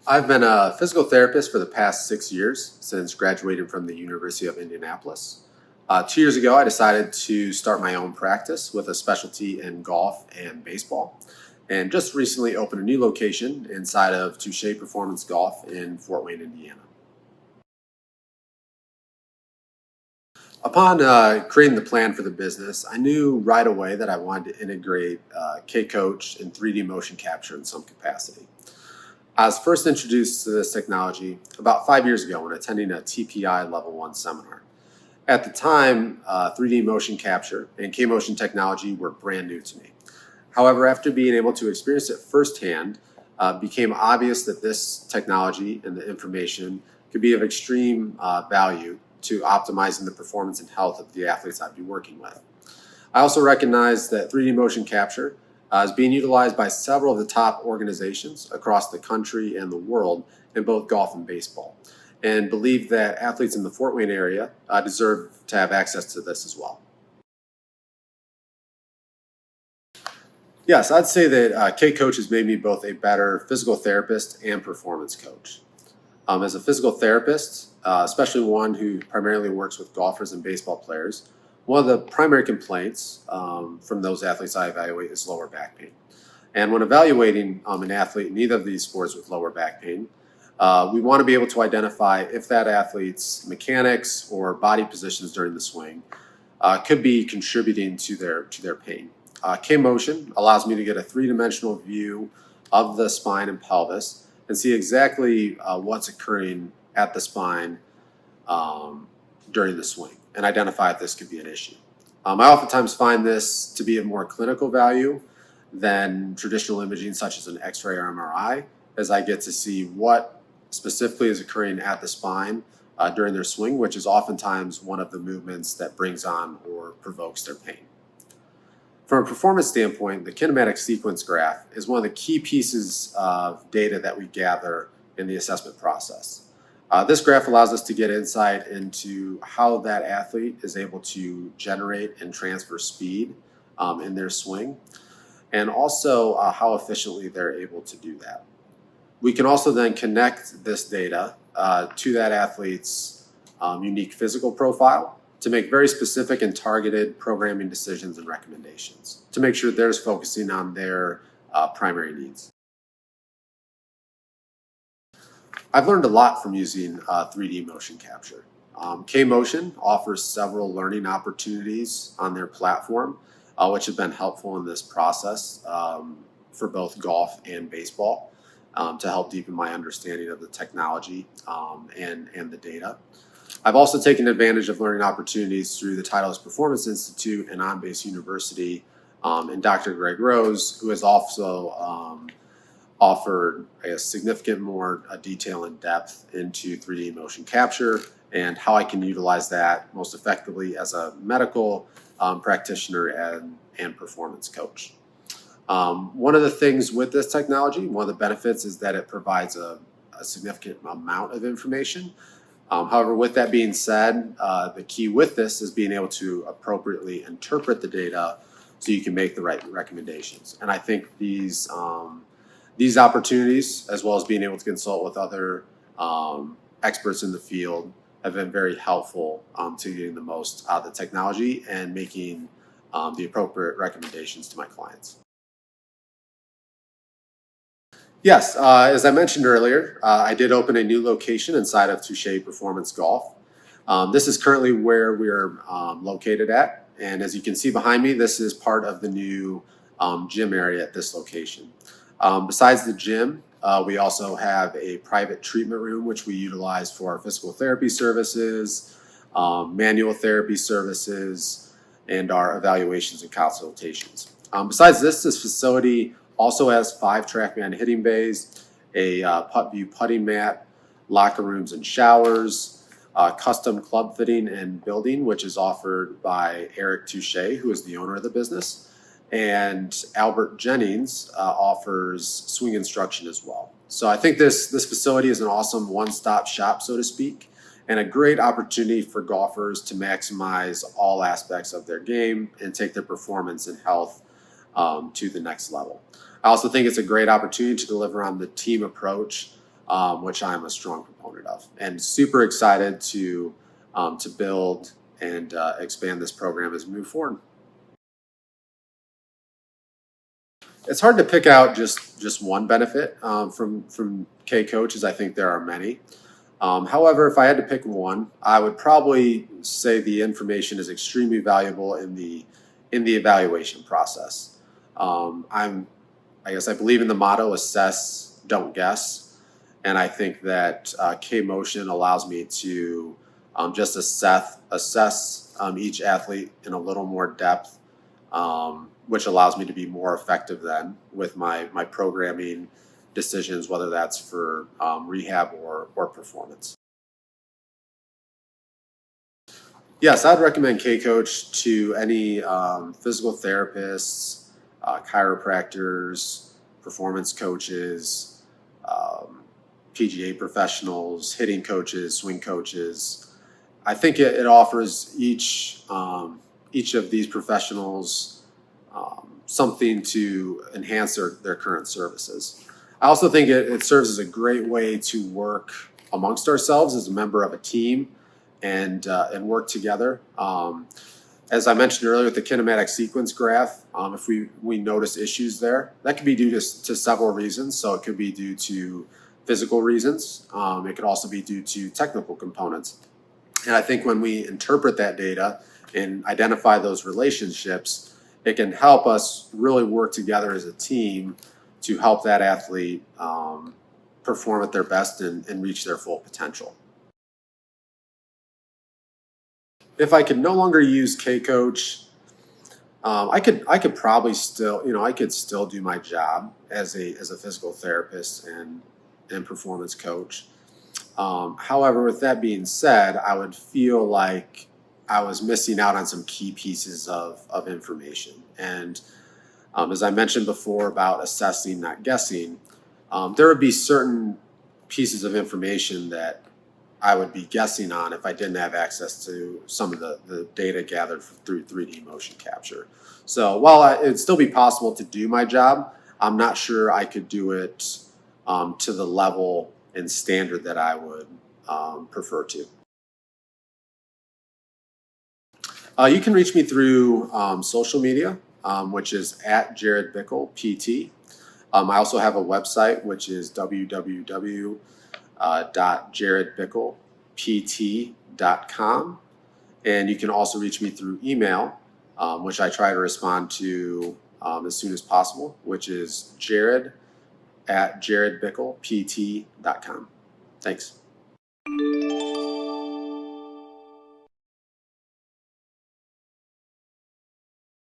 I've been a physical therapist for the past 6 years since graduating from the University of Indianapolis. 2 years ago, I decided to start my own practice with a specialty in golf and baseball, and just recently opened a new location inside of Touche Performance Golf in Fort Wayne, Indiana. Upon creating the plan for the business, I knew right away that I wanted to integrate K-Coach and 3D motion capture in some capacity. I was first introduced to this technology about 5 years ago when attending a TPI Level 1 seminar. At the time, 3D motion capture and K-motion technology were brand new to me. However, after being able to experience it firsthand, became obvious that this technology and the information could be of extreme value to optimizing the performance and health of the athletes I'd be working with. I also recognize that 3D motion capture is being utilized by several of the top organizations across the country and the world in both golf and baseball, and believe that athletes in the Fort Wayne area deserve to have access to this as well. Yes, I'd say that K-Coach has made me both a better physical therapist and performance coach. As a physical therapist, especially one who primarily works with golfers and baseball players, one of the primary complaints from those athletes I evaluate is lower back pain. And when evaluating an athlete in either of these sports with lower back pain, we want to be able to identify if that athlete's mechanics or body positions during the swing could be contributing to their pain. K-Motion allows me to get a three-dimensional view of the spine and pelvis and see exactly what's occurring at the spine during the swing and identify if this could be an issue. I oftentimes find this to be of more clinical value than traditional imaging such as an X-ray or MRI, as I get to see what specifically is occurring at the spine during their swing, which is oftentimes one of the movements that brings on or provokes their pain. From a performance standpoint, the kinematic sequence graph is one of the key pieces of data that we gather in the assessment process. This graph allows us to get insight into how that athlete is able to generate and transfer speed in their swing, and also how efficiently they're able to do that. We can also then connect this data to that athlete's unique physical profile to make very specific and targeted programming decisions and recommendations to make sure they're focusing on their primary needs. I've learned a lot from using 3D motion capture. K-Motion offers several learning opportunities on their platform, which have been helpful in this process for both golf and baseball to help deepen my understanding of the technology and the data. I've also taken advantage of learning opportunities through the Titleist Performance Institute and OnBase University, and Dr. Greg Rose, who has also offered a significant more detail and depth into 3D motion capture and how I can utilize that most effectively as a medical practitioner and performance coach. One of the things with this technology, one of the benefits is that it provides a significant amount of information. However, with that being said, the key with this is being able to appropriately interpret the data so you can make the right recommendations. And I think these opportunities, as well as being able to consult with other experts in the field, have been very helpful to getting the most out of the technology and making the appropriate recommendations to my clients. Yes, as I mentioned earlier, I did open a new location inside of Touche Performance Golf. This is currently where we're located at, and as you can see behind me, this is part of the new gym area at this location. Besides the gym, we also have a private treatment room which we utilize for our physical therapy services, manual therapy services, and our evaluations and consultations. Besides this facility also has 5 TrackMan hitting bays, a PuttView putting mat, locker rooms and showers, custom club fitting and building, which is offered by Eric Touche, who is the owner of the business, and Albert Jennings offers swing instruction as well. So I think this facility is an awesome one-stop shop, so to speak, and a great opportunity for golfers to maximize all aspects of their game and take their performance and health to the next level. I also think it's a great opportunity to deliver on the team approach which I'm a strong proponent of, and super excited to build and expand this program as we move forward. It's hard to pick out just one benefit from K-Coach, I think there are many. However, if I had to pick one, I would probably say the information is extremely valuable in the evaluation process. I guess I believe in the motto "assess, don't guess," and I think that K-Motion allows me to just assess each athlete in a little more depth, which allows me to be more effective then with my programming decisions, whether that's for rehab or performance. Yes, I'd recommend K-Coach to any physical therapists, chiropractors, performance coaches, PGA professionals, hitting coaches, swing coaches. I think it offers each of these professionals something to enhance their current services. I also think it serves as a great way to work amongst ourselves as a member of a team and work together. As I mentioned earlier with the kinematic sequence graph, if we notice issues there, that could be due to several reasons. So it could be due to physical reasons. It could also be due to technical components. And I think when we interpret that data and identify those relationships, it can help us really work together as a team to help that athlete perform at their best and reach their full potential. If I could no longer use K-Coach, I could probably still, I could still do my job as a physical therapist and performance coach. However, with that being said, I would feel like I was missing out on some key pieces of information. And as I mentioned before about assessing, not guessing, there would be certain pieces of information that I would be guessing on if I didn't have access to some of the data gathered through 3D motion capture. So while it'd still be possible to do my job, I'm not sure I could do it to the level and standard that I would prefer to. You can reach me through social media, which is at Jared Bickle, PT. I also have a website, which is www.jaredbicklept.com. And you can also reach me through email, which I try to respond to as soon as possible, which is jared@jaredbicklept.com. Thanks.